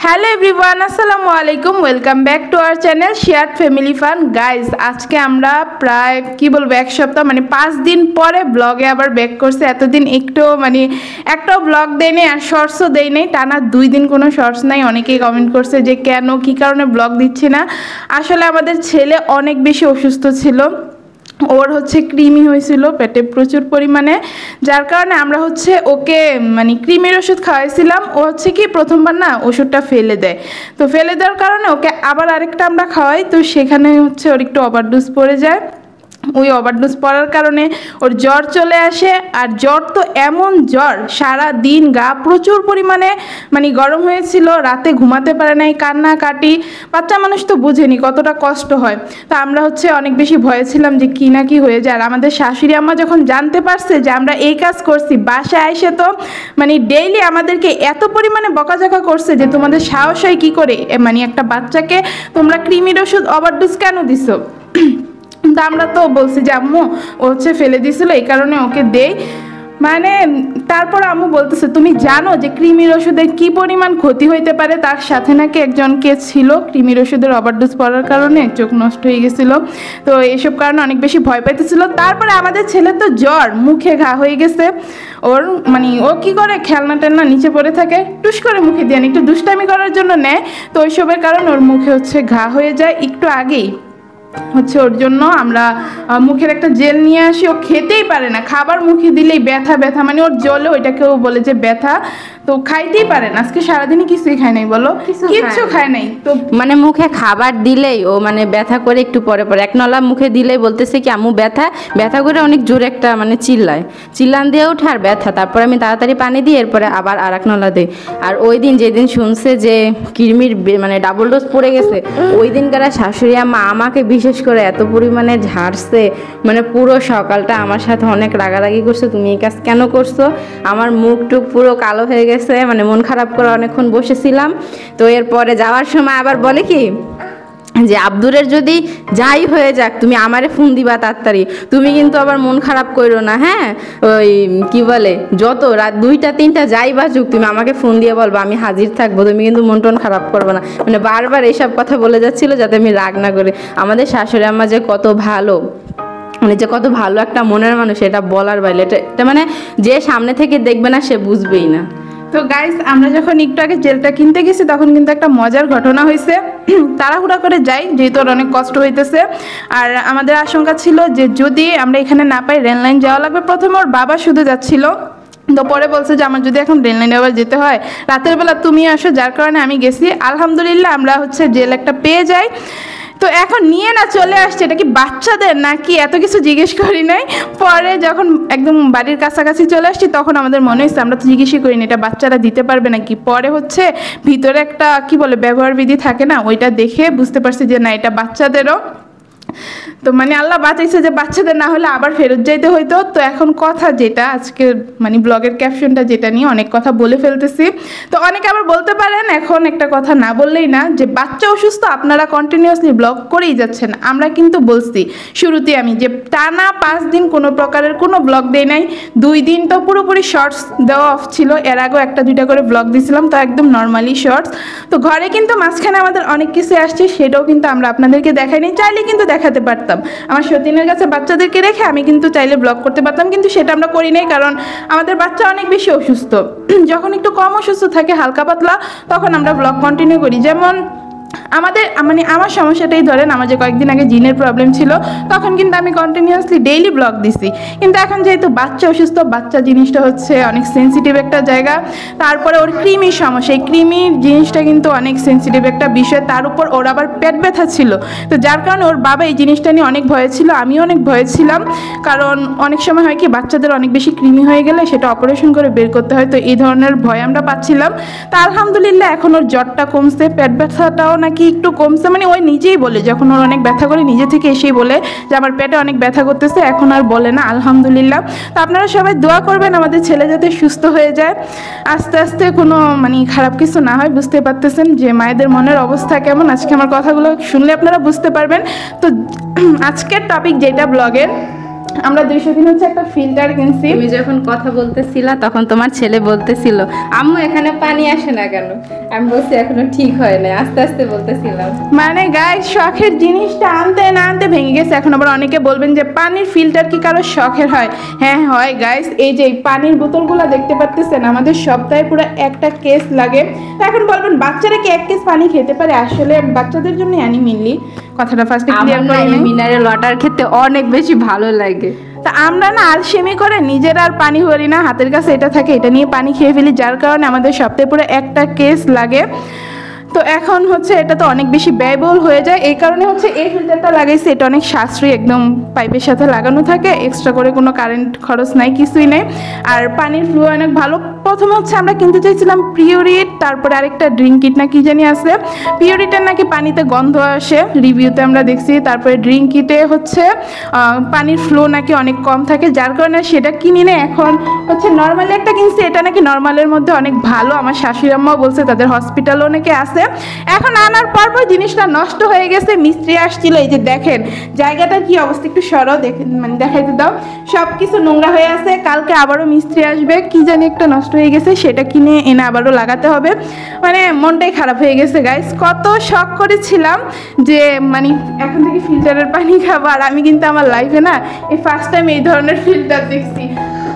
Hello everyone, আসসালামু আলাইকুম। Welcome back to our channel share family fun. Guys, আজকে আমরা প্রায় কি বলবো এক সপ্তাহ 5 দিন পরে ব্লগে আবার ব্যাক করছে। এতদিন একটাও ব্লগ দেয় নেই আর শর্টসও দেয় নেই, টানা 2 দিন কোনো শর্টস নাই। অনেকেই কমেন্ট করছে যে কেন, কী কারণে ব্লগ দিচ্ছি না। আসলে আমাদের ছেলে অনেক বেশি অসুস্থ ছিল, ওর কৃমি হয়েছিল পেটে প্রচুর পরিমাণে, যার কারণে আমরা ওকে কৃমির ওষুধ খাওয়াইছিলাম। ও কি প্রথমবার না ওষুধটা ফেলে দেয়, তো ফেলে দেওয়ার কারণে ওকে আবার আরেকটা আমরা খাওয়াই, তো সেখানে ওর একটু ওভারডোজ পড়ে যায়। ওই ওভারডোজ পড়ার কারণে ওর জ্বর চলে আসে। আর জ্বর তো এমন জ্বর, সারা দিন গা প্রচুর পরিমাণে গরম হয়েছিল, রাতে ঘুমাতে পারে নাই, কান্নাকাটি। বাচ্চা মানুষ তো বুঝেনি কতটা কষ্ট হয়। তো আমরা অনেক বেশি ভয়ে ছিলাম যে কি না কি হয়ে যায়। আর আমাদের শাশুড়ি আম্মা যখন জানতে পারছে যে আমরা এই কাজ করছি, বাসায় এসে তো ডেইলি আমাদেরকে এত পরিমাণে বকাঝকা করছে যে তোমাদের সাহস হয় কী করে একটা বাচ্চাকে তোমরা কৃমির ওষুধ ওভারডোজ কেন দিছো। তা আমরা তো বলছি যে আম্মু ও ফেলে দিয়েছিল, এই কারণে ওকে দেই। তারপর আম্মু বলতেছে তুমি জানো যে কৃমির ওষুধের কি পরিমাণ ক্ষতি হইতে পারে। তার সাথে নাকি একজনকে ছিল কৃমির ওষুধের ওভারডোজ পড়ার কারণে চোখ নষ্ট হয়ে গেছিল। তো এইসব কারণে অনেক বেশি ভয় পাইতেছিল। তারপরে আমাদের ছেলে তো জ্বর, মুখে ঘা হয়ে গেছে। ওর ও কি করে, খেলনা টেলনা নিচে পড়ে থাকে, টুস করে মুখে দিয়ে একটু দুষ্টামি করার জন্য নেয়। তো ওইসবের কারণে ওর মুখে ঘা হয়ে যায়। একটু আগেই ওর জন্য আমরা মুখের একটা জেল নিয়ে আসি। ও খেতেই পারে না, খাবার মুখে দিলেই ব্যথা ব্যথা, ওর জলে ওইটাকেও বলে যে ব্যথা, তো খাইতেই পারে না। আজকে সারাদিনই কিছুই খায় নাই, বলো কিচ্ছু খায় নাই। তো মুখে খাবার দিলেই ও ব্যথা করে, একটু পরে পরে এক নলা মুখে দিলেই বলতেছে কি আম্মু ব্যথা ব্যথা করে অনেক জোরে একটা চিল্লান দিয়ে ওঠে আর ব্যথা। তারপরে আমি তাড়াতাড়ি পানি দিই, এরপরে আবার আর এক নলা দিই। আর ওই দিন যেদিন শুনছে যে কৃমির ডাবল ডোজ পড়ে গেছে, ওই দিনকার শাশুড়ি আম্মা আমাকে বিশেষ করে এত পরিমাণে ঝাড়ছে, পুরো সকালটা আমার সাথে অনেক রাগারাগি করছে, তুমি এই কাজ কেন করছো। আমার মুখ টুক পুরো কালো হয়ে গেছে, মন খারাপ করে অনেকক্ষণ বসেছিলাম। তো এরপরে যাওয়ার সময় আবার বলে কি যে আব্দুরের যদি যাই হয়ে যাক তুমি আমারে ফোন দিবা তাড়াতাড়ি, তুমি কিন্তু আবার মন খারাপ করো না, হ্যাঁ ওই কি বলে যত রাত 2টা 3টা যাই বাজুক তুমি আমাকে ফোন দিয়ে বলবা, আমি হাজির থাকবো, তুমি কিন্তু মন টন খারাপ করবে না। বারবার এইসব কথা বলে যাচ্ছিল যাতে আমি রাগ না করি। আমাদের শাশুড়ি আম্মা যে কত ভালো, যে কত ভালো একটা মনের মানুষ, এটা বলার বাইরে। এটা যে সামনে থেকে দেখবে না সে বুঝবেই না। তো গাইস, আমরা যখন একটু আগে জেলটা কিনতে গেছি তখন কিন্তু একটা মজার ঘটনা হয়েছে। তাড়াহুড়া করে যাই যেহেতু ওর অনেক কষ্ট হইতেছে। আর আমাদের আশঙ্কা ছিল যে যদি আমরা এখানে না পাই রেল লাইন যাওয়া লাগবে। প্রথমে ওর বাবা শুধু যাচ্ছিল, তো পরে বলছে যে আমার যদি এখন রেল লাইনে আবার যেতে হয় রাতের বেলা তুমি আসো, যার কারণে আমি গেছি। আলহামদুলিল্লাহ আমরা জেল একটা পেয়ে যাই। তো এখন নিয়ে না চলে আসছে, এটা কি বাচ্চাদের নাকি এত কিছু জিজ্ঞেস করি নাই। পরে যখন একদম বাড়ির কাছাকাছি চলে আসছি তখন আমাদের মনে হয়েছে, আমরা তো জিজ্ঞেসই করিনি এটা বাচ্চারা দিতে পারবে নাকি। পরে ভিতরে একটা কি বলে ব্যবহার বিধি থাকে না, ওইটা দেখে বুঝতে পারছি যে না এটা বাচ্চাদেরও। তো আল্লাহ বাঁচাইছে যে বাচ্চাদের না হলে আবার ফেরত যাইতে হইতো। তো এখন কথা যেটা আজকে ব্লগের ক্যাপশনটা যেটা নিয়ে অনেক কথা বলে ফেলতেছি। তো অনেকে আবার বলতে পারেন এখন একটা কথা না বললেই না, যে বাচ্চা অসুস্থ আপনারা কন্টিনিউয়াসলি ব্লগ করেই যাচ্ছেন। আমরা কিন্তু বলছি শুরুতে আমি যে টানা 5 দিন কোনো প্রকারের কোনো ব্লগ দেই নাই। 2 দিন তো পুরোপুরি শর্টস দেওয়া অফ ছিল, এর আগেও 1-2টা করে ব্লগ দিয়েছিলাম, তো একদম নর্মালি শর্টস। তো ঘরে কিন্তু মাঝখানে আমাদের অনেক কিছু আসছে, সেটাও কিন্তু আমরা আপনাদেরকে দেখাইনি। চাইলে কিন্তু দেখাতে পারতাম, আমার সতীনের কাছে বাচ্চাদেরকে রেখে আমি কিন্তু চাইলে ব্লগ করতে পারতাম, কিন্তু সেটা আমরা করি নাই কারণ আমাদের বাচ্চা অনেক বেশি অসুস্থ। যখন একটু কম অসুস্থ থাকে হালকা পাতলা তখন আমরা ব্লগ কন্টিনিউ করি। যেমন আমাদের আমার সমস্যাটাই ধরেন, আমার যে কয়েকদিন আগে জিনের প্রবলেম ছিল তখন কিন্তু আমি কন্টিনিউয়াসলি ডেইলি ব্লগ দিছি। কিন্তু এখন যেহেতু বাচ্চা অসুস্থ, বাচ্চা জিনিসটা অনেক সেন্সিটিভ একটা জায়গা। তারপরে ওর কৃমির সমস্যা, এই কৃমির জিনিসটা কিন্তু অনেক সেন্সিটিভ একটা বিষয়। তার উপর ওর আবার পেট ব্যথা ছিল, তো যার কারণে ওর বাবা এই জিনিসটা নিয়ে অনেক ভয়ে ছিল, আমিও অনেক ভয়ে ছিলাম। কারণ অনেক সময় হয় কি বাচ্চাদের অনেক বেশি কৃমি হয়ে গেলে সেটা অপারেশন করে বের করতে হয়, তো এই ধরনের ভয় আমরা পাচ্ছিলাম। তা আলহামদুলিল্লাহ এখন ওর জ্বরটা কমছে, পেট ব্যথাটাও নাকি একটু কমছে। ওই নিজেই বলে, যখন ওর অনেক ব্যথা করে নিজে থেকে এসেই বলে যে আমার পেটে অনেক ব্যথা করতেছে, এখন আর বলে না আলহামদুলিল্লাহ। তো আপনারা সবাই দোয়া করবেন আমাদের ছেলে যাতে সুস্থ হয়ে যায়, আস্তে আস্তে কোনো খারাপ কিছু না হয়। বুঝতে পারতেছেন যে মায়েদের মনের অবস্থা কেমন, আজকে আমার কথাগুলো শুনলে আপনারা বুঝতে পারবেন। তো আজকের টপিক যেটা ব্লগের, আমরা 200 দিন হচ্ছে একটা ফিল্টার কিনছি। তুমি যখন কথা বলতেছিলা তখন তোমার ছেলে বলতেছিল আম্মু এখানে পানি আসে না কেন, আমি বলছি এখনো ঠিক হয় না, আস্তে আস্তে বলতেছিলাম। মানে গাইস শখের জিনিসটা আনতে না আনতে ভেঙে গেছে। এখন আবার অনেকে বলবেন যে পানির ফিল্টার কি কারো শখের হয়? হ্যাঁ হয় গাইস। এই যে পানির বোতলগুলো দেখতে পাচ্ছেন, আমাদের সপ্তাহে পুরো একটা কেস লাগে। তো এখন বলবেন বাচ্চারা কি 1 কেস পানি খেতে পারে? আসলে বাচ্চাদের জন্য আনি মেনলি, কথাটা ফার্স্টে ক্লিয়ার করে নিই। মিনারেল ওয়াটার খেতে অনেক বেশি ভালো লাগে। তা আমরা না আলসেমি করে নিজেরা আর পানি ভরি না, হাতের কাছে এটা থাকে এটা নিয়ে পানি খেয়ে ফেলি, যার কারণে আমাদের সপ্তাহে পুরো একটা কেস লাগে। তো এখন হচ্ছে এটা তো অনেক বেশি ব্যয়বহুল হয়ে যায়, এই কারণে হচ্ছে এই ফিল্টারটা লাগাইছে। এটা অনেক সাশ্রয়ী, একদম পাইপের সাথে লাগানো থাকে, এক্সট্রা করে কোনো কারেন্ট খরচ নাই, কিছুই নেই। আর পানির ফ্লো অনেক ভালো। প্রথমে হচ্ছে আমরা কিনতে চাইছিলাম পিওরিট, তারপরে আরেকটা ড্রিঙ্ক কিট না কি জানি আছে। পিওরিটের নাকি পানিতে গন্ধ আসে, রিভিউতে আমরা দেখছি। তারপরে ড্রিঙ্ক কিটে হচ্ছে পানির ফ্লো নাকি অনেক কম থাকে, যার কারণে সেটা কিনি না। এখন হচ্ছে নর্মালি একটা কিনছি, এটা নাকি নর্মালের মধ্যে অনেক ভালো। আমার শাশুড়ি আম্মাও বলছে, তাদের হসপিটালও নাকি আছে। এখন আনার পর জিনিসটা নষ্ট হয়ে গেছে। মিস্ত্রি আসছিল, এই যে দেখেন জায়গাটার কি অবস্থা, একটু সরাও, দেখেন মানে দেখাইতে দাও, সব কিছু নোংরা হয়ে আছে। কালকে আবারও মিস্ত্রি আসবে, কি জানি একটা নষ্ট হয়ে গেছে, সেটা কিনে এনে আবারও লাগাতে হবে। মানে মনটাই খারাপ হয়ে গেছে গাইস। কত শখ করেছিলাম যে মানে এখন থেকে ফিল্টারের পানি খাবো, আর আমি কিন্তু আমার লাইফে না এই ফার্স্ট টাইম এই ধরনের ফিল্টার দেখছি।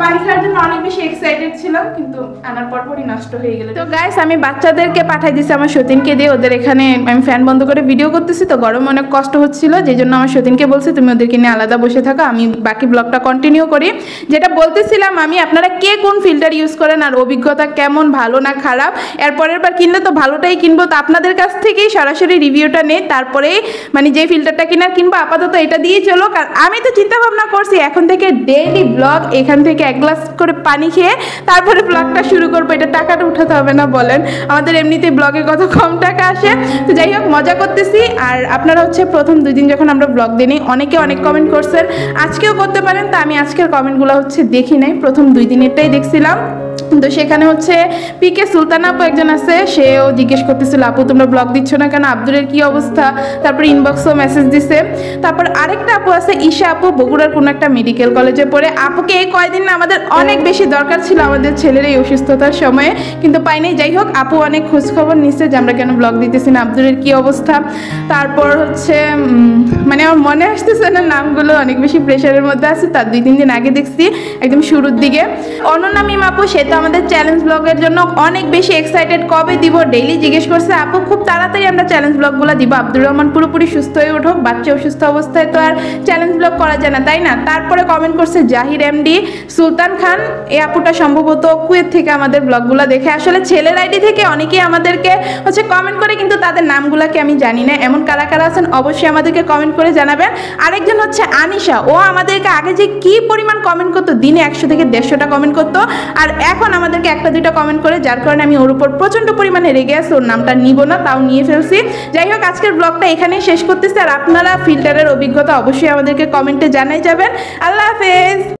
পানি খাওয়ার জন্য অনেক বেশি এক্সাইটেড ছিলাম, কিন্তু আনার পরই নষ্ট হয়ে গেল। তো গাইস আমি বাচ্চাদেরকে পাঠাই দিয়েছি আমার সতীনকে দিয়ে, ওদের এখানে আমি ফ্যান বন্ধ করে ভিডিও করতেছি, তো গরম অনেক কষ্ট হচ্ছিল, যেই জন্য আমার সতীনকে বলছি তুমি ওদেরকে নিয়ে আলাদা বসে থাকো, আমি বাকি ব্লগটা কন্টিনিউ করি। যেটা বলতেছিলাম আমি, আপনারা কে কোন ফিল্টার ইউজ করেন আর অভিজ্ঞতা কেমন, ভালো না খারাপ, এরপরের বার কিনলে তো ভালোটাই কিনবো। তো আপনাদের কাছ থেকেই সরাসরি রিভিউটা নেই, তারপরে মানে যে ফিল্টারটা কিনার কিনবো, আপাতত এটা দিয়ে চলো। কারণ আমি তো চিন্তা ভাবনা করছি এখন থেকে ডেইলি ব্লগ এখান থেকে 1 গ্লাস করে পানি খেয়ে তারপরে ব্লগটা শুরু করবো। এটা টাকাটা উঠাতে হবে না বলেন, আমাদের এমনিতে ব্লগে কত কম টাকা আসে। তো যাই হোক মজা করতেছি। আর আপনারা হচ্ছে প্রথম 2 দিন যখন আমরা ব্লগ দিই অনেকে অনেক কমেন্ট করছেন, আজকেও করতে পারেন। তো আমি আজকের কমেন্টগুলো হচ্ছে দেখি নাই, প্রথম 2 দিনেরটাই দেখছিলাম। তো সেখানে হচ্ছে পিকে সুলতান আপু একজন আছে, সেও জিজ্ঞেস করতেছিল আপু তোমরা ব্লগ দিচ্ছ না কেন, আব্দুলের কি অবস্থা। তারপর ইনবক্সও মেসেজ দিছে। তারপর আরেকটা আপু আছে ঈশা আপু, বগুড়ার কোনো একটা মেডিকেল কলেজে পড়ে। আপুকে এই কয়দিন না আমাদের অনেক বেশি দরকার ছিল আমাদের ছেলের এই অসুস্থতার সময়ে, কিন্তু পাই নাই। যাই হোক আপু অনেক খোঁজখবর নিচ্ছে যে আমরা কেন ব্লগ দিতেছি না, আব্দুলের কি অবস্থা। তারপর হচ্ছে মানে আমার মনে আসতেছে না নামগুলো, অনেক বেশি প্রেশারের মধ্যে আছে। তার 2-3 দিন আগে দেখছি একদম শুরুর দিকে। অনন্যা মিম আপু, সে তো আমাদের চ্যালেঞ্জ ব্লগের জন্য অনেক বেশি এক্সাইটেড, কবে দিব ডেইলি জিজ্ঞেস করছে। আপু খুব তাড়াতাড়ি আমরা চ্যালেঞ্জ ব্লগগুলো দিব, আব্দুর রহমান পুরোপুরি সুস্থ হয়ে উঠুক, বাচ্চা অসুস্থ অবস্থায় তো আর চ্যালেঞ্জ ব্লগ করা যায় না, তাই না। তারপরে কমেন্ট করছে জাহির এমডি, সুলতান খান, এই আপুটা সম্ভবত কুয়েত থেকে আমাদের ব্লগগুলো দেখে। আসলে ছেলের আইডি থেকে অনেকেই আমাদেরকে হচ্ছে কমেন্ট করে, কিন্তু তাদের নামগুলোকে আমি জানি না। এমন কারা কারা আছেন অবশ্যই আমাদেরকে কমেন্ট করে জানাবেন। আরেকজন হচ্ছে আনিশা, ও আমাদেরকে আগে যে কি পরিমাণ কমেন্ট করতো, দিনে 100 থেকে 150টা কমেন্ট করতো, আর এখন আমাদেরকে 1-2টা কমেন্ট করে, যার কারণে আমি ওর উপর প্রচন্ড পরিমাণে রেগে আছি। ওর নামটা নিব না, তাও নিয়ে ফেলছি। যাই হোক আজকের ব্লগটা এখানেই শেষ করতেছি। আর আপনারা ফিল্টারের অভিজ্ঞতা অবশ্যই আমাদেরকে কমেন্টে জানাই যাবেন। আল্লাহ হাফেজ।